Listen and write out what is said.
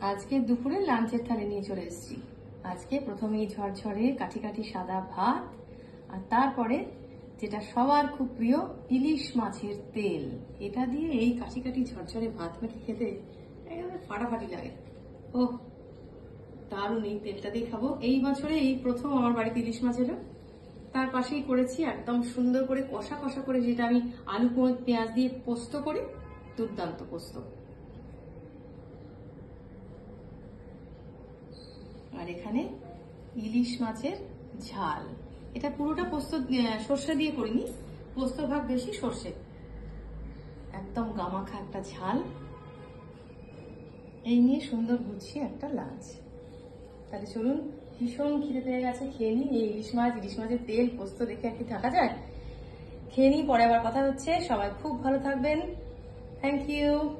আজকে দুপুরে লাঞ্চের থালি নিয়ে চলে এসেছি। আজকে প্রথমেই ঝরঝরে কাঠি কাঠি সাদা ভাত, আর তারপরে যেটা সবার খুব প্রিয় ইলিশ মাছের তেল। এটা দিয়ে এই কাঠি কাঠি ঝরঝরে ভাত মেখে খেতে একেবারে ফাটাফাটি লাগে। ও দারুণ, এই তেলটা দিয়ে খাবো। এই বছরে এই প্রথম আমার বাড়িতে ইলিশ মাছ এলো। তার পাশেই করেছি একদম সুন্দর করে কষা কষা করে, যেটা আমি আলু পেঁয়াজ দিয়ে পোস্ত করি, দুর্দান্ত পোস্ত। আর এখানে ইলিশ মাছের ঝাল। এটা পুরোটা পোস্ত সর্ষে দিয়ে করিনি, পোস্ত ভাগ বেশি, সর্ষে। একদম গামাখা একটা ঝাল। এই নিয়ে সুন্দর গুছিয়ে একটা লাঞ্চ। তাহলে চলুন, ভীষণ খিদে পেয়ে গেছে, খেয়ে নিই। এই ইলিশ মাছের তেল পোস্ত দেখে আর কি থাকা যায়। খেয়ে নিই, পরে আবার কথা হচ্ছে। সবাই খুব ভালো থাকবেন। Thank you.